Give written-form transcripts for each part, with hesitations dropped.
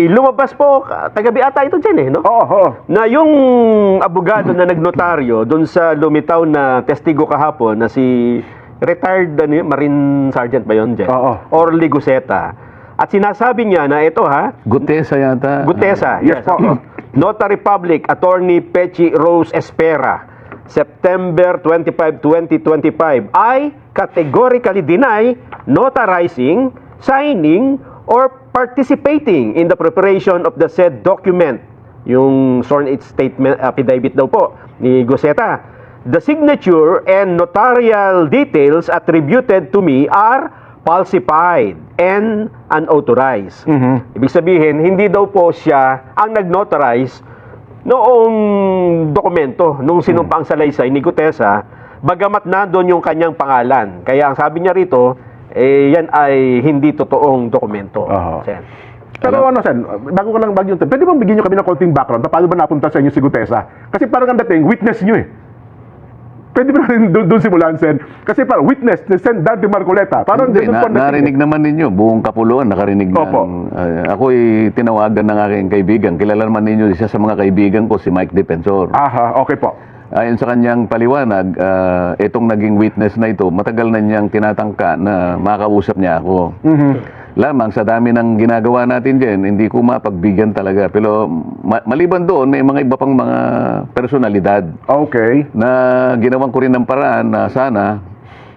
lumabas po, kagabi ata ito dyan no? Oo. Na yung abogado na nagnotaryo doon sa lumitaw na testigo kahapon na si retired Marine Sergeant ba yun dyan? Oo. Orly Guseta. At sinasabi niya na ito Gutesa yata. Gutesa, Yes po. Notary Public, Attorney Pechi Rose Espera, September 25, 2025, I categorically deny notarizing, signing, or participating in the preparation of the said document. Yung sworn statement affidavit daw po ni Guseta. The signature and notarial details attributed to me are falsified and unauthorized. Ibig sabihin, hindi daw po siya ang nag-notarize noong dokumento, nung sinumpang salaysay ni Gutesa, bagamat nandun yung kanyang pangalan. Kaya ang sabi niya rito, yan ay hindi totoong dokumento. Sen. Pero Sen, bago ko lang yun, pwede bang bigyan nyo kami ng konting background? Paano ba napunta sa inyo si Gutesa? Kasi parang ang dating, witness nyo Pwede ba rin doon simulan, Sen? Kasi parang witness ni Sen Dante Marcoleta. Parang Hindi, narinig naman ninyo, buong Kapuluan nakarinig Opo. ako'y tinawagan ng aking kaibigan. Kilala naman ninyo isa sa mga kaibigan ko, si Mike Defensor. Aha, okay po. Ayon sa kanyang paliwanag, itong naging witness na ito, matagal na niyang tinatangka na makausap niya ako. Lamang sa dami ng ginagawa natin dyan, hindi ko mapagbigyan talaga. Pero maliban doon, may mga iba pang mga personalidad Okay. na ginawan ko rin ng paraan na sana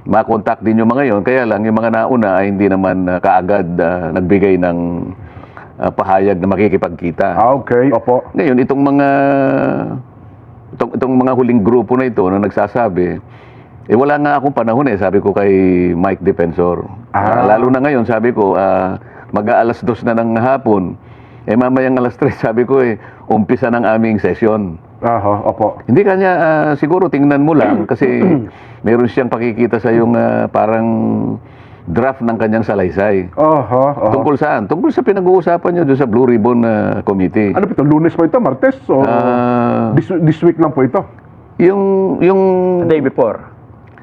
makontak din yung mga yon. Kaya lang, yung mga nauna ay hindi naman kaagad nagbigay ng pahayag na makikipagkita. Okay, opo. Ngayon, itong mga huling grupo na ito na nagsasabi, wala nga akong panahon sabi ko kay Mike Defensor. Lalo na ngayon, sabi ko, mag-aalas 2 na ng hapon. Mamayang alas 3, sabi ko, umpisa ng aming session. Aha, opo. Hindi kanya, siguro tingnan mo lang kasi meron siyang pakikita sa yung parang draft ng kanyang salaysay. Tungkol saan? Tungkol sa pinag-uusapan nyo doon sa Blue Ribbon Committee. Ano po ito? Lunes po ito? Martes? O this week lang po ito? Yung The day before.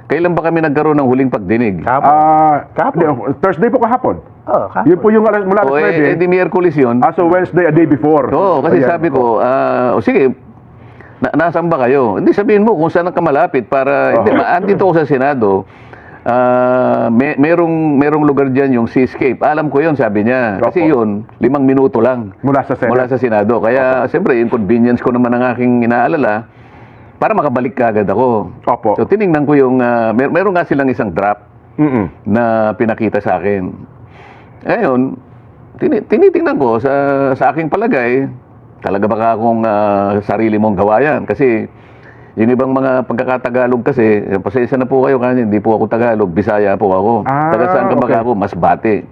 kailan ba kami nagkaroon ng huling pagdinig? Kahapon. Thursday po kahapon. Kahapon. Yun po yung mula alas 9. Di Miyerkules yun. So Wednesday, a day before. Oo, kasi Ayan. sabi ko, sige, nasaan ba kayo? Hindi, sabihin mo kung saan ka malapit para, hindi, andito ako sa Senado. Merong lugar dyan yung Seascape. Alam ko yun, sabi niya. Kasi yun, 5 minuto lang. Mula sa Senate. Mula sa Senado. Kaya, siyempre, inconvenience ko naman ang aking inaalala para makabalik ka agad ako. Opo. So, tiningnan ko yung, meron nga silang isang draft na pinakita sa akin. Ngayon, tinitingnan ko sa aking palagay, talaga baka akong sarili mong gawayan. Kasi, yung ibang mga pagkakatagalog kasi, pasensya na po kayo kasi hindi po ako Tagalog, Bisaya po ako. Taga saan ka baka ako? Masbate.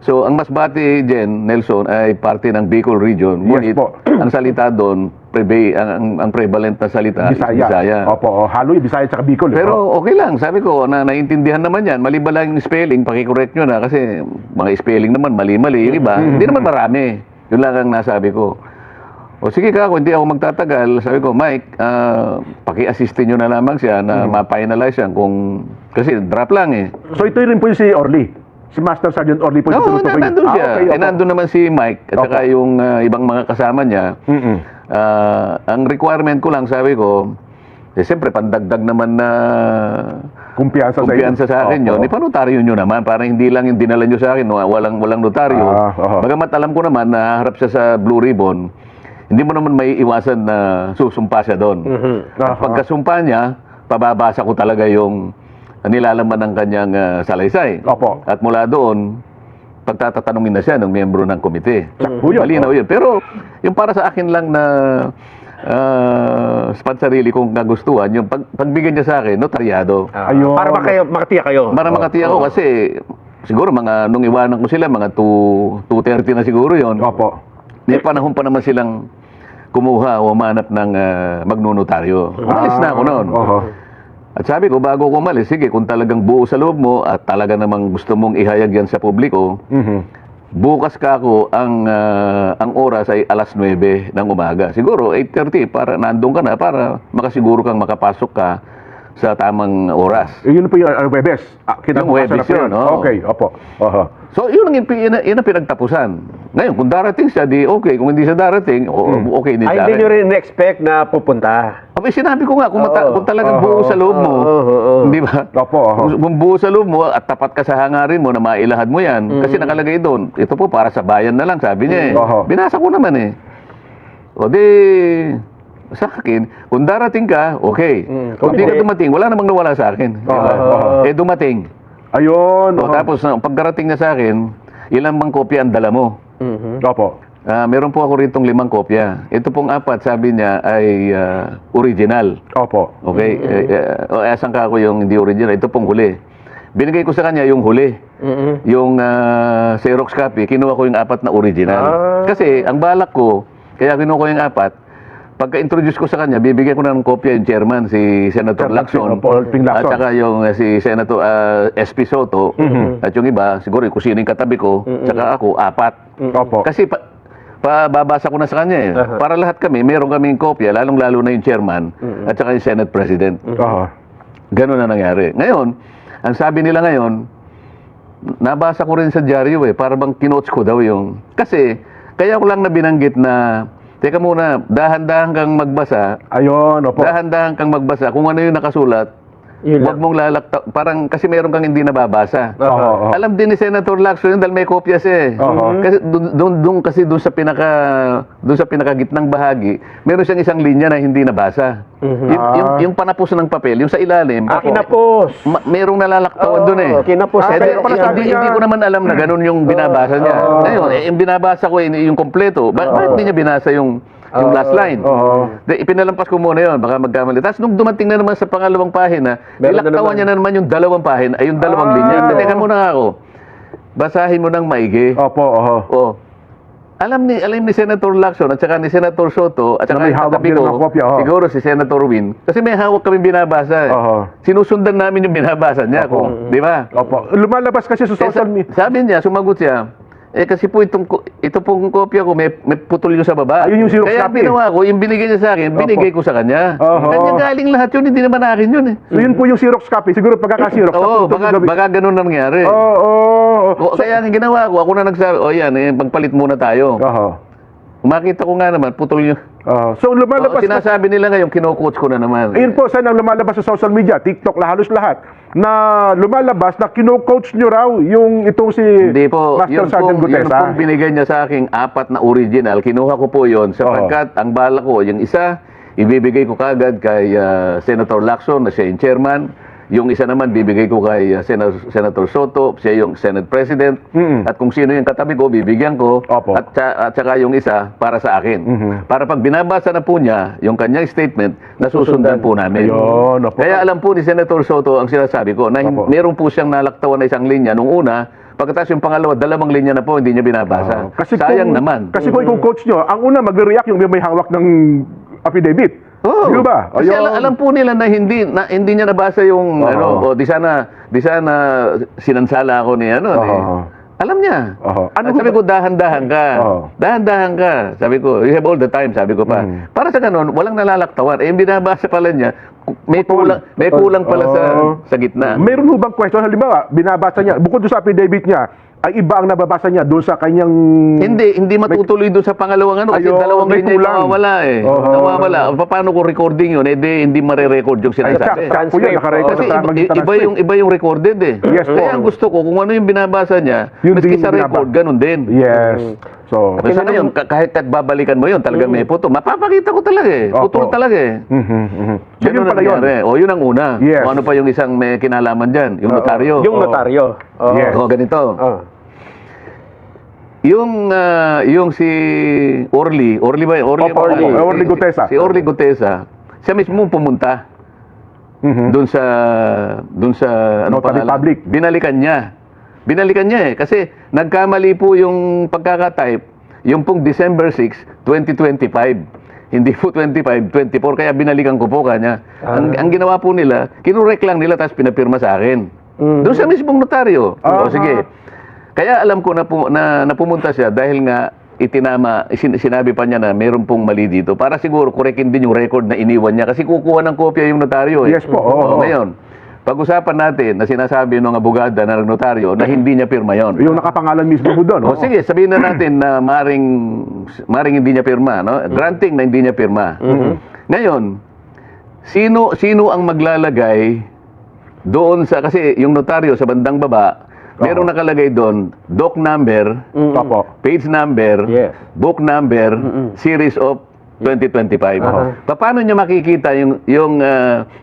So, ang Masbate, Jen, Nelson, ay parte ng Bicol Region. Yes po. Ang salita doon, ang prevalent na salita is Bisaya. Opo, haloy, Bisaya at Bicol. Pero okay lang, sabi ko, naiintindihan naman yan. Mali ba lang yung spelling, pakicorrect nyo na. Kasi mga spelling naman, mali-mali. Yung iba, hindi naman marami. Yun lang ang nasabi ko. O sige ka, kung hindi ako magtatagal, sabi ko, Mike, paki-assistin nyo na lamang siya na ma-finalize yan kung... Kasi draft lang So ito rin po yung si Orly. Si Master Sergeant Orly po. Oo, nandun siya. Okay, nandun naman si Mike at saka yung ibang mga kasama niya. Ang requirement ko lang, sabi ko, siyempre, pandagdag naman na kumpiyansa sa akin yun. Ipanotaryo nyo naman, para hindi lang yung dinala nyo sa akin, walang notaryo. Bagamat alam ko naman na harap siya sa Blue Ribbon, hindi mo naman may iwasan na susumpa siya doon. At pagkasumpa niya, pababasa ko talaga yung nilalaman ng kanyang salaysay. Opo. At mula doon, pagtatatanungin na siya ng miyembro ng komite. Yun. Malinaw yun. Pero yung para sa akin lang na sa pansarili kong nagustuhan, yung pagbigyan niya sa akin, notaryado. Ayun. Para makatiya kayo. Para makatiya ko kasi siguro nung iwanan ko sila, mga 2:30 na siguro yon. Opo. May panahon pa naman silang kumuha o manap ng magnunotaryo. Umalis na ako noon. At sabi ko, bago ko umalis, sige, kung talagang buo sa loob mo at talaga namang gusto mong ihayag yan sa publiko, bukas ka ako, ang oras ay alas 9 ng umaga. Siguro 8:30 para nandun ka na, para makasiguro kang makapasok ka sa tamang oras. Yun po yung Webes. Yung Webes yun, oo. Okay, opo. So, yun ang pinagtapusan. Ngayon, kung darating siya, di okay. Kung hindi siya darating, okay din Ay, sa hindi akin. nyo rin expect na pupunta. Abay, sinabi ko nga, kung, Oo. kung talagang buo sa loob mo, di ba? Opo. Kung buo sa loob mo at tapat ka sa hangarin mo na mailahad mo yan, kasi nakalagay doon, ito po para sa bayan na lang, sabi niya eh. Oo. Binasa ko naman eh. O di, sa akin, kung darating ka, okay. Kung hindi ka dumating, wala namang nawala sa akin. Di ba? Eh, dumating. Ayun. O, tapos, pagdarating na sa akin, ilang bang kopya ang dala mo? Opo. Meron po ako rito 5 kopya. Ito pong 4, sabi niya, ay original. Opo. Okay? Asan ka ako yung hindi original? Ito pong huli. Binigay ko sa kanya yung huli. Yung Xerox copy, kinuha ko yung 4 na original. Kasi, ang balak ko, kaya kinuha ko yung 4, pagka-introduce ko sa kanya, bibigyan ko na ng kopya yung chairman, si Senator Lacson. Ping Lacson. At saka yung si Senator SP Soto. At yung iba, siguro kung sino yung katabi ko, saka ako, 4. Opo. Kasi babasa ko na sa kanya eh. Para lahat kami, meron kaming kopya, lalong-lalo na yung chairman at saka yung Senate President. Ganun na nangyari. Ngayon, ang sabi nila ngayon, nabasa ko rin sa dyaryo eh, para bang kinotes ko daw yung... Kasi, kaya ko lang na binanggit na, teka muna, dahan-dahan kang magbasa, Ayun, opo. dahan-dahan kang magbasa, kung ano yung nakasulat, huwag mong lalakta, parang kasi meron kang hindi nababasa. Alam din ni Senator Lacson yun dahil may kopya siya eh. Kasi doon sa pinakagitnang bahagi, meron siyang isang linya na hindi nabasa. Yung panapos ng papel, yung sa ilalim, Kinapos. merong nalalaktawan doon eh. Kinapos. Pero pala sabi Hindi ko naman alam na ganun yung binabasa niya. Ngayon, yung binabasa ko yung kompleto, bakit hindi niya binasa yung last line? Ipinalampas ko muna yun, baka magkamali. Tapos nung dumating na naman sa pangalawang pahina, nilaktawan niya na naman yung 2 pahina, ay yung 2 linya. Teka muna nga ako, basahin mo ng maigi. Opo. Alam ni Senator Lacson at saka ni Senator Soto at saka may yung hawak katabi din ko, ng kopya, siguro si Senator Win, kasi may hawak kami binabasa. Sinusundan namin yung binabasa niya, di ba? Opo. Lumalabas kasi sa social media. Sabi niya, sumagot siya, kasi po ito pong kopya ko, may putol yung sa baba. Ayun yung Xerox Kaya copy. ginawa ko, yung binigay niya sa akin, binigay ko sa kanya. Kanya galing lahat yun, hindi naman akin yun eh. So, yun po yung Xerox copy. Siguro pagkaka-Xerox. Oo, baka ganun na nangyari. Kaya ang ginawa ko, ako na nagsabi, yan, pagpalit muna tayo. Makita ko nga naman, putol yung... So lumalabas sinasabi nila ngayon, kino-coach ko na naman. Ayun po, saan ang lumalabas sa social media, TikTok, halos lahat, na lumalabas na kino-coach nyo raw yung itong si Hindi po, Master Sergeant yun Gutesa. pong binigay niya sa aking 4 na original, kinuha ko po yun sapagkat ang bala ko, yung isa, ibibigay ko kagad kay Senator Lacson na siya yung chairman. Yung isa naman, bibigay ko kay Senator Soto, siya yung Senate President. At kung sino yung katabi ko, bibigyan ko. Opo. At saka yung isa, para sa akin. Para pag binabasa na po niya, yung kanyang statement, nasusundan po namin. Ayun, opo. Kaya alam po ni Senator Soto ang sinasabi ko, na meron po siyang nalaktawan na isang linya nung una, pagkatapos yung pangalawa, 2 linya na po, hindi niya binabasa. Sayang naman. Kasi kung coach nyo, ang una magre-react yung may hawak ng affidavit. Di ba? Kasi alam po nila na hindi niya nabasa yung di sana sinansala ako ni alam niya. Sabi ko dahan-dahan ka. Dahan-dahan ka. Sabi ko, you have all the time, sabi ko pa. Para sa ganun, walang nalalaktawan. Yung binabasa pala niya, may kulang pala sa gitna. Meron ho bang question? Halimbawa, binabasa niya, bukod doon sa affidavit niya, ay iba ang nababasa niya doon sa kanyang... Hindi matutuloy doon sa pangalawang kasi Ayun, 2 may linya yung kulang. nawawala eh. Nawawala. Paano ko recording yun? Hindi mare-record yung sinasabi. Sakto yan, nakarecord Kasi sa magitan iba yung recorded eh. Yes, po. Kaya ang gusto ko, kung ano yung binabasa niya, Yun maski din sa yung record, ganun din. Yes. So, Basta ngayon, kahit babalikan mo yun, talagang may puto. Mapapakita ko talaga eh. Putol talaga eh. So, yun pala yun. O yun ang una. Yes. O ano pa yung isang may kinalaman dyan? Yung notaryo. Yung notaryo. Yes. O ganito. Yung si Orly ba yun? Orly Gutesa. Si Orly Gutesa, siya mismo pumunta doon sa ano Notary pangalan? Public. Binalikan niya eh kasi nagkamali po yung pagkaka-type yung pong December 6, 2025. Hindi po 25, 24 kaya binalikan ko po kanya. Ang ginawa po nila, kinurek lang nila tapos pinapirma sa akin. Doon sa mismong notaryo. O sige. Kaya alam ko na pumunta siya dahil nga sinabi pa niya na meron pong mali dito. Para siguro korekin din yung record na iniwan niya kasi kukuha ng kopya yung notaryo. Yes po, oo. Ngayon, pag-usapan natin na sinasabi ng abogada na notaryo na hindi niya pirma yon. Yung nakapangalan mismo po doon. O sige, sabihin na natin na maring hindi niya pirma, no? Granting na hindi niya pirma. Ngayon, sino ang maglalagay doon sa, kasi yung notaryo sa bandang baba, merong nakalagay doon, doc number, Opo. page number, Yes. book number, series of 2025. Paano niya makikita yung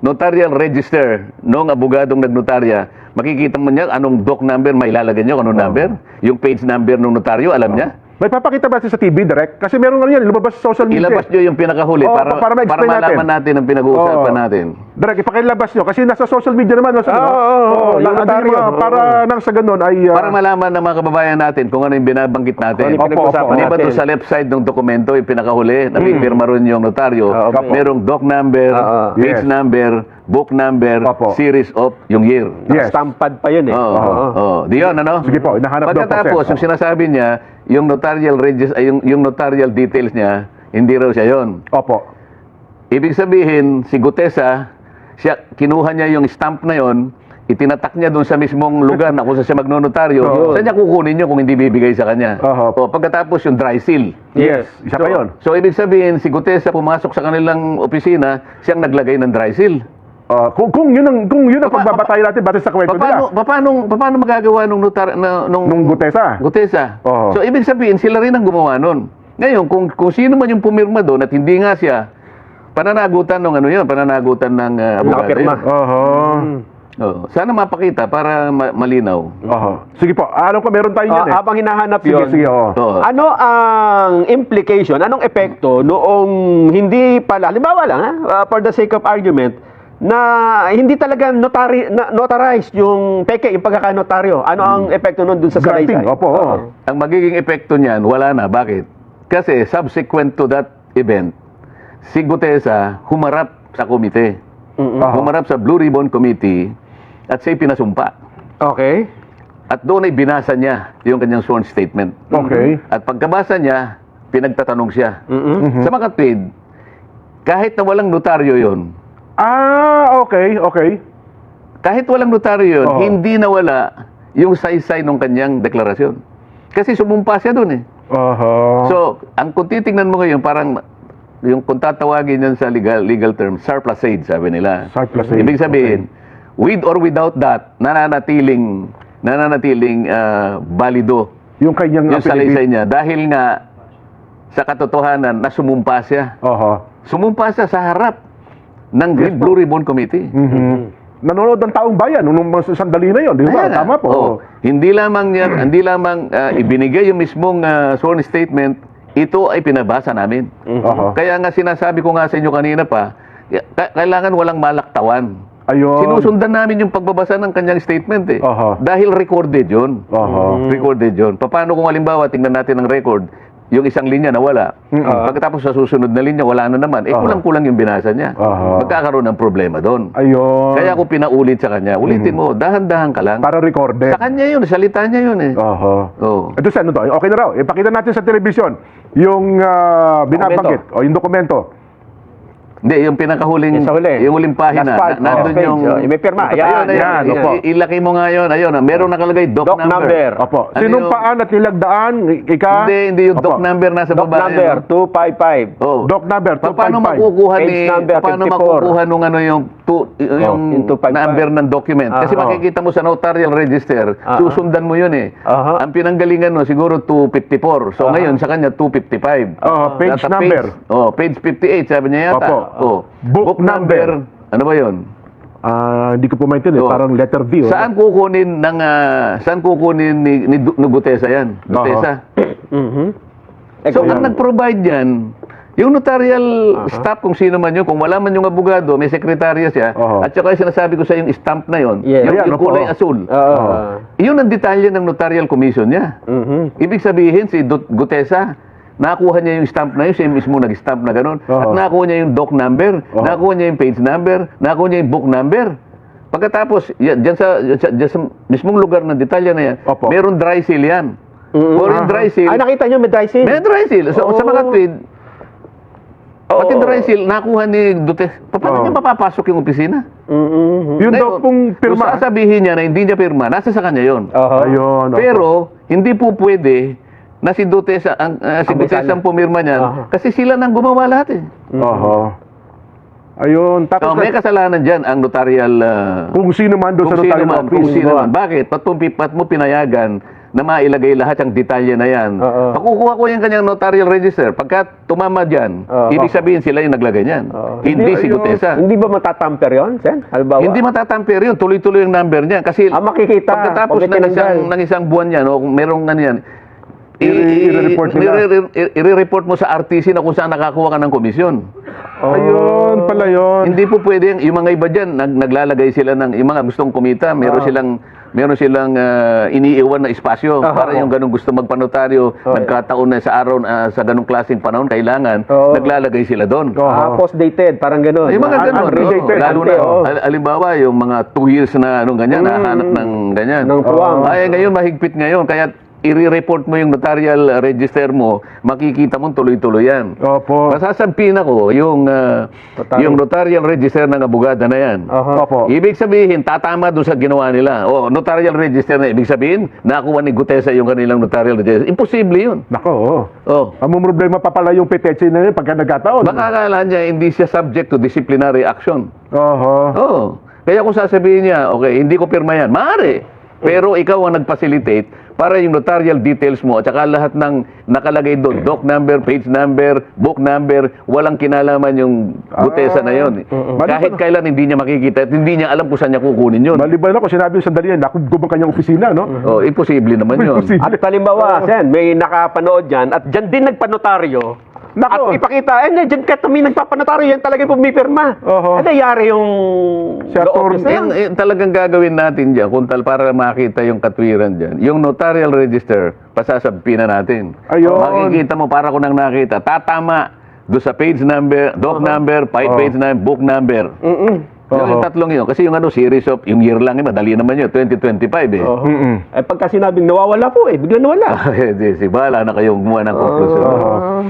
notarial register ng abogadong nagnotarya? Makikita mo niya anong doc number may ilalagay niyo, anong number? Yung page number ng notaryo, alam niya? May papakita ba sa TV direct? Kasi meron nga yan, lumabas sa social media. Ilabas niyo yung pinakahuli Oo, para para ma-explain malaman natin ang pinag-uusapan Oo. natin. Direct, ipakilabas nyo. Kasi nasa social media naman. Oo, yung notaryo. Para nang sa ganun ay... Para malaman ng mga kababayan natin kung ano yung binabanggit natin. Kung ano yung pinag-usapan Di ba natin. doon sa left side ng dokumento, yung pinakahuli, napipirma rin yung notaryo, Opo. merong doc number, page Yes. number, book number, Opo. series of yung year. Yes. Stampad pa yun eh. Di yun, ano? Sige po, hinahanap daw po, Pagkatapos, sir. yung sinasabi niya, yung notarial yung notarial details niya, hindi raw siya yon. Opo. Ibig sabihin, si Gutesa, kinuha niya yung stamp na yon, itinatak niya doon sa mismong lugar na kung saan siya magnonotaryo, saan niya kukunin yun kung hindi bibigay sa kanya? Pagkatapos yung dry seal. Yes. Isa pa yun. So, ibig sabihin, si Gutesa pumasok sa kanilang opisina, siyang naglagay ng dry seal. Kung yun ang pagbabatayan natin batid sa kwento nila. Paano magagawa nung Nung Gutesa. Gutesa? Oo. So, ibig sabihin, sila rin ang gumawa nun. Ngayon, kung sino man yung pumirma doon at hindi nga siya, pananagutan ng pananagutan ng abogado. Nakapirma. Oo. Sana mapakita para malinaw. Sige po. Alam ko meron tayo yan eh. Habang hinahanap Sige, yun, sige. Oo. Oo. ano ang implication, anong epekto noong hindi pala, halimbawa lang for the sake of argument, na hindi talaga notarized yung peke, yung pagkakanotaryo. Ano ang epekto nun dun sa Granting. salaysay? Opo. Oo. Ang magiging epekto niyan, wala na. Bakit? Kasi subsequent to that event, si Gutesa humarap sa komite. Humarap sa Blue Ribbon Committee at siya'y pinasumpa. Okay. At doon ay binasa niya yung kanyang sworn statement. Okay. At pagkabasa niya, pinagtatanong siya. Sa makatwid, kahit na walang notaryo yon, Okay. kahit walang notaryo yun, Oo. hindi nawala yung saysay ng kanyang deklarasyon. Kasi sumumpa siya doon eh. So, kung titingnan mo ngayon, parang yung kung tatawagin yan sa legal term, surplusage, sabi nila. Surplusage, Ibig sabihin, with or without that, nananatiling balido Yung kanyang yung salaysay niya dahil nga sa katotohanan na sumumpa siya. Sumumpa siya sa harap ng Blue Ribbon Committee. Nanonood ng taong bayan nung sandali na yon, di ba? Ayan na. Tama po. Oo. Hindi lamang ibinigay yung mismong sworn statement, ito ay pinabasa namin. Kaya nga sinasabi ko nga sa inyo kanina pa, kailangan walang malaktawan. Ayun. Sinusundan namin yung pagbabasa ng kanyang statement eh. Dahil recorded yun. Recorded yun. Paano kung halimbawa, tingnan natin ang record, yung isang linya nawala. Pagkatapos sa susunod na linya, wala na naman. Kulang-kulang yung binasa niya. Magkakaroon ng problema doon. Ayun. Kaya ako pinaulit sa kanya, ulitin mo, dahan-dahan ka lang. Para recorded. Sa kanya yun, salita niya yun eh. Oh. Ito sa ano to? Okay na raw. Ipakita natin sa telebisyon yung binabanggit o yung dokumento. Hindi, yung pinakahuling, Yung sa huli. yung huling pahina, Last part, nandun page. yung... May pirma. Ayun, Yan, opo. ilaki mo nga yun. Ayun, merong nakalagay doc number. Opo. Ano Sinumpaan at nilagdaan, Hindi yung doc Opo. number nasa Doc baba. number, Ayun. 255. Oh. Doc number 255. Paano makukuha Page number paano 54. makukuha nung ano yung yung 255. number ng document? Kasi makikita mo sa notarial register, susundan mo yun eh. Ang pinanggalingan mo siguro 254. So ngayon sa kanya 255. Page Nasa number. Page 58 sabi niya yata. Opo. Book number. Ano ba 'yon? Hindi ko po maintindihan. Parang letter V. Saan kukunin ni Gutesa yan? Gutesa. So, ang nag-provide yan, yung notarial staff, kung sino man yun, kung wala man yung abogado, may sekretarya siya, at saka yung sinasabi ko sa yung stamp na yun, Yes. yung kulay asul. Yun ang detalye ng notarial commission niya. Ibig sabihin, si Gutesa, nakuha niya yung stamp na yun, siya mismo nag-stamp na gano'n, at nakuha niya yung doc number, nakuha niya yung page number, nakuha niya yung book number. Pagkatapos, dyan sa mismong lugar ng detalye na yan, meron dry seal yan. Foreign dry seal. Nakita nyo, may dry seal. May dry seal. So, sa mga tweet, pati dry seal, nakuha ni Duterte. Paano niya mapapasok yung opisina? Yun daw pong Kung pirma. sasabihin niya na hindi niya pirma, nasa sa kanya yun. Ayun. Pero, hindi po pwede na si Duterte ang pumirma niyan kasi sila nang gumawa lahat eh. Ayun. So, Tapos may kasalanan dyan ang notarial kung sino man doon sa kung sino notarial man, office. kung sino man. Bakit? Ba't mo pinayagan na mailagay lahat ang detalye na yan? Pakukuha ko yung kanyang notarial register. Pagka tumama dyan, ibig sabihin sila yung naglagay niyan. Hindi si Gutesa. Hindi ba matatamper yun, Sen? Halimbawa? Hindi matatamper yun. Tuloy-tuloy yung number niyan. Kasi makikita. pagkatapos Pag tinanggal. ng isang buwan yan, o kung merong ano yan, I-report nila. i-report mo sa RTC na kung saan nakakuha ka ng komisyon. Ayun pala yun. Hindi po pwede yung mga iba dyan, naglalagay sila ng yung mga gustong kumita, meron silang iniiwan na espasyo para yung ganung gusto magpanotaryo, nagkataon na sa araw sa ganung klaseng panahon kailangan, naglalagay sila doon. Post-dated, parang gano'n. Yung mga ganun, unrelated. lalo na, halimbawa, yung mga 2 years na anong ganyan, nahanap ng ganyan. Ng puwang. Ay, ngayon, mahigpit ngayon, kaya i-report mo yung notarial register mo, makikita mo tuloy-tuloy yan. Opo. Masasabihin ako, yung notarial register ng abogada na yan. Opo. Ibig sabihin, tatama doon sa ginawa nila. O, notarial register na, ibig sabihin, nakuha ni Gutesa yung kanilang notarial register. Imposible yun. Nako, Oh. Ang problema pa pala yung peteche na yun pagka nagkataon. Baka akala niya, hindi siya subject to disciplinary action. Oho. Oo. Kaya kung sasabihin niya, okay, hindi ko pirma yan, maaari. Pero ikaw ang nag-facilitate para yung notarial details mo at saka lahat ng nakalagay doon, doc number, page number, book number, walang kinalaman yung Gutesa na yun. Kahit kailan hindi niya makikita at hindi niya alam kung saan niya kukunin yun. Maliban ako, sinabi yung sandali yan, nakugub ang kanyang opisina, no? Oh, imposible naman yun. Imposible. At halimbawa, Sen, may nakapanood dyan at dyan din nagpanotaryo. Nako. At ipakita, dyan ka kami nagpapanotaryo, yan talaga yung pumipirma. Yari yung Si attorney. Yung talagang gagawin natin dyan, para makita yung katwiran dyan, yung notarial register, pasasabpi na natin. Ayun. Makikita mo, para ko nang nakita, tatama doon sa page number, doc number, page number, book number. Yung tatlong yun. Kasi yung series of, yung year lang, madali naman yun, 2025 eh. Pagka sinabing nawawala po bigla nawala. Bahala na kayo gumawa ng conclusion.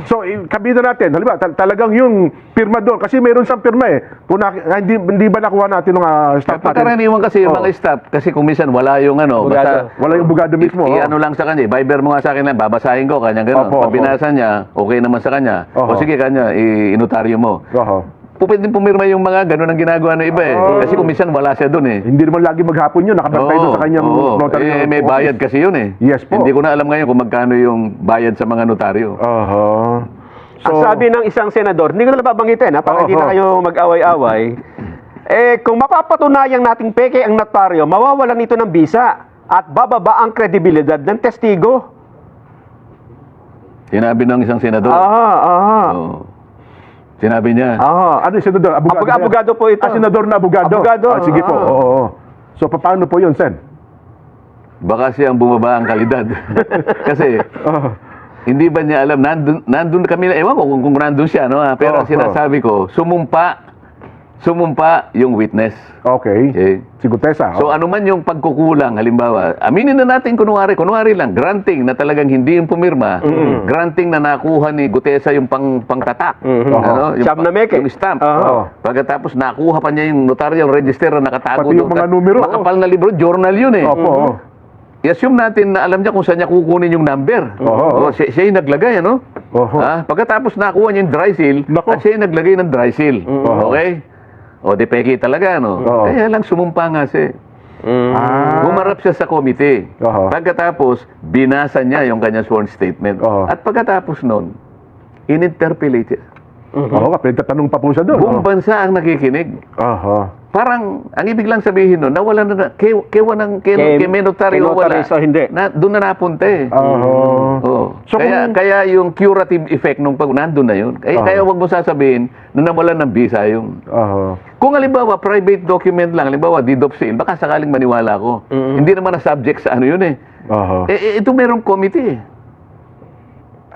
So, kabida natin, halimbawa, talagang yung pirma doon, kasi meron siyang pirma eh. Kung hindi ba nakuha natin ng staff natin? Pagkaraniwan kasi yung mga staff, kasi kung minsan wala yung basta, Wala yung bugado mismo. ano lang sa kanya, Viber mo nga sa akin lang, babasahin ko, kanya gano'n. Pag binasa niya, okay naman sa kanya. O sige, kanya, inotaryo mo. Pwede pumirma yung mga gano'n ang ginagawa ng iba eh. Kasi kung minsan wala siya doon eh. Hindi naman lagi maghapon yun, nakabantay doon sa kanyang notaryo. May bayad kasi yun eh. Yes po. Hindi ko na alam ngayon kung magkano yung bayad sa mga notaryo. Ang sabi ng isang senador, hindi ko na babanggitin para hindi na kayo mag-away-away. Kung mapapatunayan nating peke ang notaryo, mawawalan ito ng bisa at bababa ang kredibilidad ng testigo. Sinabi ng isang senador. Oo. Sinabi niya. Ano yung senador? Abogado po ito. Senador na abogado? Abogado. Sige po, oo. So, paano po yun, Sen? Baka siyang bumaba ang kalidad. Kasi, hindi ba niya alam, nandun kami, ewan ko kung nandun siya, no? Pero sinasabi ko, sumumpa yung witness. Okay. Si Gutesa. So ano man yung pagkukulang, halimbawa, aminin na natin kunwari lang, granting na talagang hindi yung pumirma, granting na nakuha ni Gutesa yung pangtatak. Yung Stamp na meke. Yung stamp. Pagkatapos nakuha pa niya yung notarial register na nakatago Pati yung mga numero. Makapal na libro, journal yun eh. Opo. I-assume natin na alam niya kung saan niya kukunin yung number. Siya yung naglagay, ano? Pagkatapos nakuha niya yung dry seal, at siya yung naglagay ng dry seal. Okay? O, di peki talaga, no? Kaya lang sumumpa nga siya. Humarap siya sa komite. Pagkatapos, binasa niya yung kanyang sworn statement. At pagkatapos nun, in-interpellate siya. Pinagtatanong pa po siya doon. Buong bansa ang nakikinig. Parang, ang ibig lang sabihin nun, nawala na, kay notaryo wala. Hindi. Doon na napunta eh. So, kaya yung curative effect nung nandun na yun. Kaya wag mo sasabihin na nawalan ng visa yung. Kung halimbawa, private document lang, halimbawa, deed of sale, baka sakaling maniwala ko. Hindi naman na subject sa ano yun eh. Ito merong committee eh.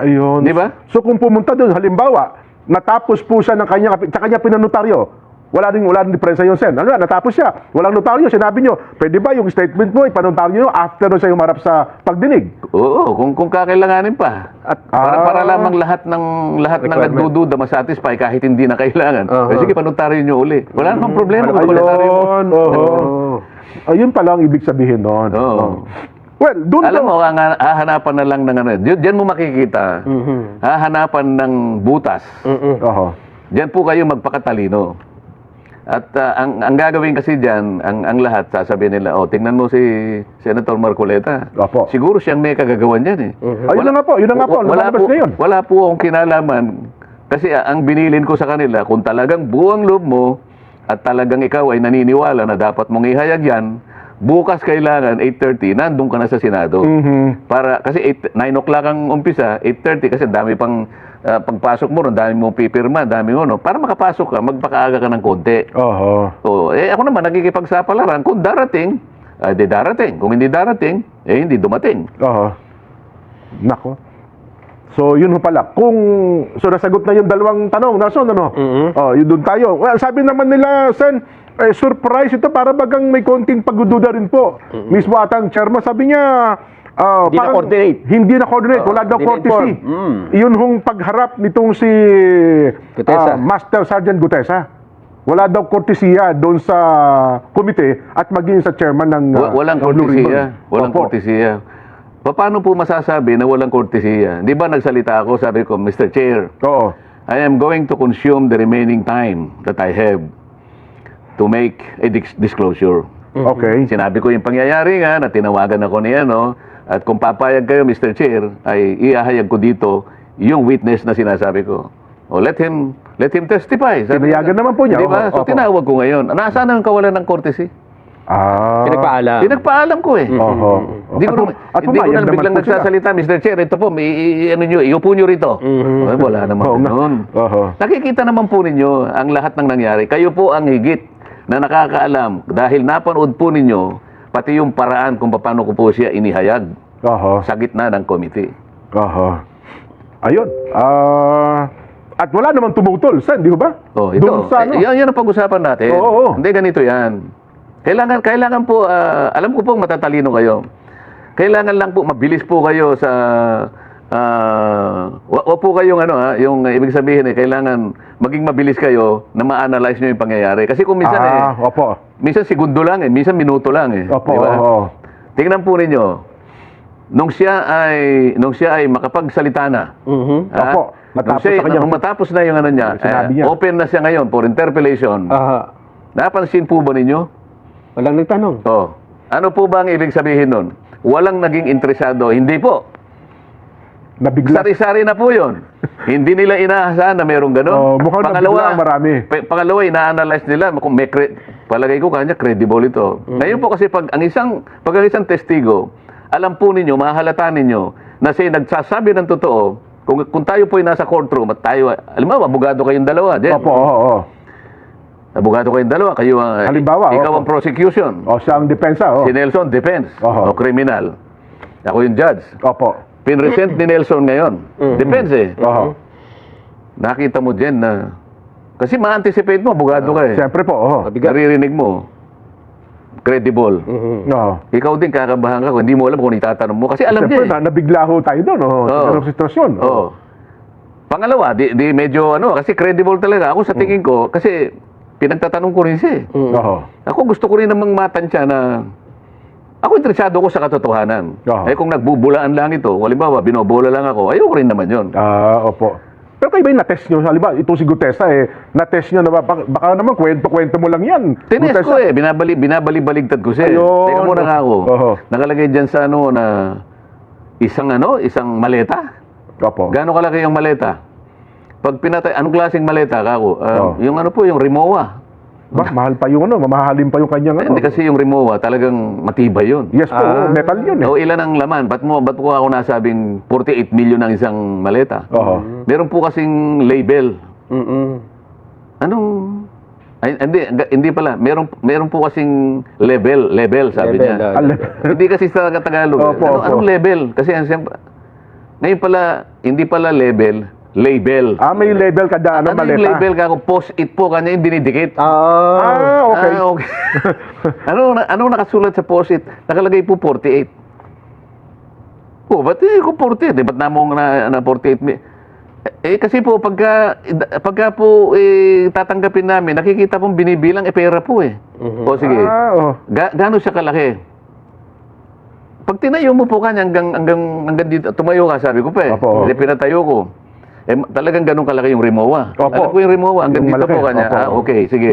Ayun. Di ba? So, kung pumunta doon, halimbawa, natapos po siya ng kanya pinanotaryo, wala rin diferensya yun, Sen. Ano yan, natapos siya. Walang notaryo. Sinabi nyo, pwede ba yung statement mo, ipanotaryo nyo after nun siya humarap sa pagdinig? Oo, kung kakailanganin pa. At para lamang lahat ng nagdududa masatisfy kahit hindi na kailangan. Eh, sige, panotaryo nyo uli. Wala namang problema kung panotaryo mo. Ayun, ayun pala ang ibig sabihin nun. Oo. Well, doon Alam mo, hahanapan na lang ng ano. Diyan mo makikita. Hahanapan ng butas. Oho. Diyan po kayo magpakatalino. At ang gagawin kasi diyan, ang lahat sasabihin nila, oh, tingnan mo si Senator Marcoleta. Opo. Siguro siyang may kagagawan diyan eh. Ayun na nga po, lumalabas ngayon. Wala po akong kinalaman kasi ang binilin ko sa kanila, kung talagang buong loob mo at talagang ikaw ay naniniwala na dapat mong ihayag yan, bukas kailangan 8:30 nandun ka na sa Senado. Para kasi 9 o'clock ang umpisa, 8:30 kasi dami pang pagpasok mo, dami mong pipirma, dami mo, no? Para makapasok ka, magpakaaga ka ng konti. Oho. So, ako naman nakikipagsapalaran, kung darating, di darating. Kung hindi darating, hindi dumating. Oho. Nako. So, yun ho pala. So, nasagot na yung dalawang tanong. Nason, ano? Oh, yun doon tayo. Well, sabi naman nila, Sen, surprise ito, para bagang may konting pagdududa rin po. Mismo atang chairman, sabi niya, Hindi parang na-coordinate. Hindi na-coordinate. Wala daw hindi courtesy. Yun hong pagharap nitong si Gutesa. Master Sergeant Gutesa. Wala daw kortesiya doon sa komite at maging sa chairman ng Walang ng Blue kortesiya. Ribbon. Walang Opo. kortesiya. Paano po masasabi na walang kortesiya? Di ba nagsalita ako, sabi ko, Mr. Chair, Oo. I am going to consume the remaining time that I have to make a disclosure. Okay. Sinabi ko yung pangyayari nga na tinawagan ako niya, no? At kung papayag kayo, Mr. Chair, ay ihahayag ko dito yung witness na sinasabi ko. O let him testify. Tinayagan naman po niya. Di ba? So Opo. tinawag ko ngayon. Nasaan ang kawalan ng courtesy? Pinagpaalam. Pinagpaalam ko eh. Oho. Hindi ko na biglang nagsasalita, Mr. Chair, ito po, iupo nyo rito. Ay, wala naman ganun. Oho. Nakikita naman po ninyo ang lahat ng nangyari. Kayo po ang higit na nakakaalam dahil napanood po ninyo pati yung paraan kung paano ko po siya inihayag Oho. sa gitna ng committee. Oho. Ayun. At wala namang tumutol, Sen, di ba? Oh, ito. Doon sa ano? Yan ang pag-usapan natin. Oo. Hindi, ganito yan. Kailangan po, alam ko po matatalino kayo. Kailangan lang po, mabilis po kayo sa, wag po kayong yung ibig sabihin kailangan maging mabilis kayo na ma-analyze nyo yung pangyayari. Kasi kung minsan Opo. minsan segundo lang minsan minuto lang Opo. Di ba? Oo. Tingnan po ninyo, nung siya ay makapagsalita na, Opo. Matapos sa kanya. nung matapos na yung ano niya, Sinabi niya. open na siya ngayon for interpellation. Napansin po ba ninyo? Walang nagtanong. Oh, ano po ba ang ibig sabihin nun? Walang naging interesado. Hindi po. Nabigla. Sari-sari na po yun. Hindi nila inaasahan na merong ganun. Mukhang nabigla ang marami. Pangalawa, ina-analyze nila kung may palagay ko kanya credible ito. Ngayon po kasi pag ang isang testigo, alam po ninyo, mahalata ninyo na siya nagsasabi ng totoo. Kung tayo po ay nasa courtroom at tayo, alam mo, abogado kayong dalawa. Jen. Opo, oo. Abogado kayong dalawa, kayo ang Halimbawa, ikaw opo. ang prosecution. O, siya ang depensa, Si Nelson, defense. Oho. O criminal. Ako yung judge. Opo. Pinresent ni Nelson ngayon. Defense Oho. Nakita mo dyan na... Kasi ma-anticipate mo, abogado ka eh. Siyempre po, oo. Naririnig mo. Credible. Oo. Ikaw din kakabahan ka kung hindi mo alam kung itatanong mo. Kasi alam Siyempre, niya eh. nabigla ho tayo doon, Oo. sa ganong sitwasyon. Oo. Pangalawa, di medyo kasi credible talaga. Ako sa tingin ko, kasi pinagtatanong ko rin siya eh. Oo. Ako gusto ko rin namang matansya na ako interesado ko sa katotohanan. Oo. Kung nagbubulaan lang ito, halimbawa, binobola lang ako, ayoko rin naman yun. Opo. Pero kayo ba yung na-test nyo? Halimbawa, itong si Gutesa, na-test nyo na baka naman kwento-kwento mo lang yan. Tines Gutesa. ko binabali-baligtad ko siya. Ayun. Teka muna nga ako. Oho. Nakalagay dyan sa na isang maleta. Opo. Gaano kalaki yung maleta? Pag pinatay, anong klaseng maleta kako? Yung yung Rimowa. Ba, mahal pa yung mamahalin pa yung kanyang Hindi kasi yung Rimowa, talagang matibay yun. Yes po, metal yun eh. O ilan ang laman? Ba't ko ako nasabing 48 million ang isang maleta? Oho. Meron po kasing label. Anong... Ay, hindi pala. Meron po kasing level sabi Level, niya. level. Hindi kasi sa Tagalog. Opo, opo. Anong level? Kasi siyempre, ngayon pala, hindi pala level, label. May label kada Ano maleta. yung label ka? Post-it po kanya yung dinidikit. Okay. Okay. Ano nakasulat sa post-it? Nakalagay po 48. Oh, ba't ko 48? Ba't namong na 48? Kasi po, pagka po tatanggapin namin, nakikita pong binibilang, pera po eh. O sige, gaano siya kalaki? Pag tinayo mo po kanya hanggang dito, tumayo ka, sabi ko pa eh. Opo. Hindi pinatayo ko. Talagang ganun kalaki yung Rimowa. Opo. Alam ko yung Rimowa, hanggang Yung dito malaki. po kanya. Opo. Okay, sige.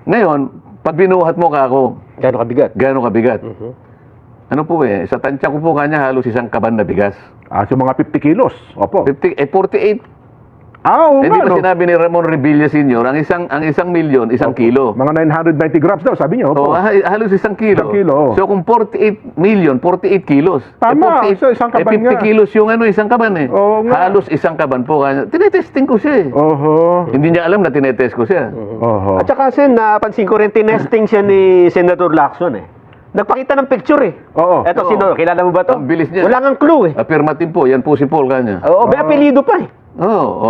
Ngayon, pag binuhat mo ka ako, Gano'ng kabigat? gaano kabigat? Ano po eh, sa tansya ko po kanya halos isang kaban na bigas. So mga 50 kilos. Opo. 48. Oo Hindi nga, ba no? sinabi ni Ramon Revilla Sr., ang isang milyon, isang kilo. Mga 990 grams daw, sabi niyo. O, Opo. halos isang kilo. Isang kilo, oo. So kung 48 million, 48 kilos. Tama, so isang kaban 50 nga. kilos yung isang kaban eh. Oo nga. Halos isang kaban po kanya. Tinetesting ko siya eh. Oho. Hindi niya alam na tinetest ko siya. Oho. At saka, Sen, napansin ko rin, tinesting siya ni Senator Lacson eh. Nagpakita ng picture eh. Oo. Eto, Oo. sino? Kilala mo ba to? Ang bilis niya. Wala ngang clue eh. Affirmative po, yan po si Paul kanya. Oo, may apelido pa eh.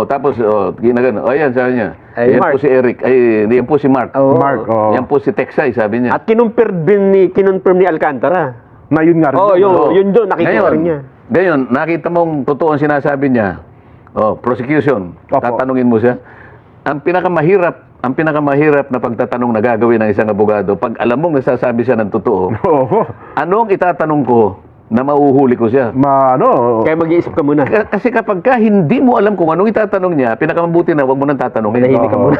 Tapos, ginagano. Ayan, sabi niya. Ay, Yan Mark. po si Eric. Ay, yan po si Mark. Oo. Mark, oo. Yan po si Texay, sabi niya. At kinonfirm ni Alcantara. Na yun nga rin. Oo, yun. yun doon, nakikita rin niya. Ngayon, nakita mong totoo ang sinasabi niya. Prosecution. Opo. Tatanungin mo siya. Ang pinakamahirap na pagtatanong na gagawin ng isang abogado, pag alam mong nasasabi siya ng totoo, Oho. anong itatanong ko na mauhuli ko siya? Kaya mag-iisip ka muna. Kasi kapag hindi mo alam kung anong itatanong niya, pinakamabuti na huwag mo nang tatanungin. Manahimik ka Oo. muna.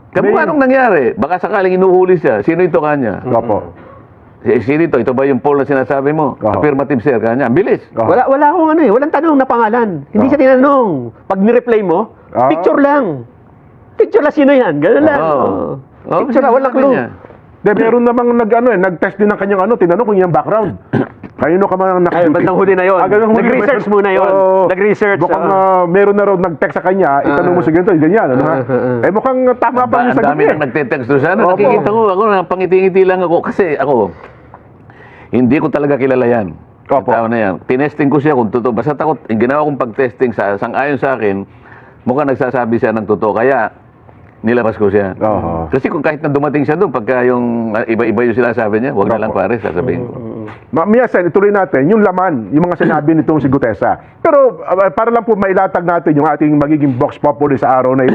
Kamukha anong nangyari? Baka sakaling inuhuli siya. Sino ito kanya? Opo. Sino ito? Ito ba yung Paul na sinasabi mo? Oo. Affirmative sir kanya. Ang bilis. Oo. Wala akong walang tanong na pangalan. Hindi siya tinanong. Pag ni-reply mo, Ah. picture lang. Picture lang sino yan. Gano'n lang. Oo. Picture lang, walang clue. Meron namang nag-test din ng kanyang tinanong kung yung background. Kanino ka man Ay, bandang huli na yun. ganun huli Nag-research ba yun? muna yun. Oo. Nag-research. Mukhang meron na raw nag-text sa kanya, itanong mo sa ganito, ganyan. Ano, ha? Mukhang tama pa yung Ang sagot dami niya. nang nagte-text doon sana. Opo. Nakikita ko, ako napangiti-ngiti lang ako. Kasi ako, hindi ko talaga kilala yan. Opo. Yung tao na yan. Tinesting ko siya kung totoo. Basta takot, yung ginawa kong pag-testing sang-ayon sa akin, mukhang nagsasabi siya ng totoo. Kaya, nilabas ko siya. Oo. Kasi kung kahit na dumating siya doon, pagka yung iba-iba yung sinasabi niya, huwag na lang pare, sasabihin ko. Mia Sen, ituloy natin yung laman, yung mga sinabi nitong si Gutesa. Pero para lang po mailatag natin yung ating magiging box populi sa araw na ito.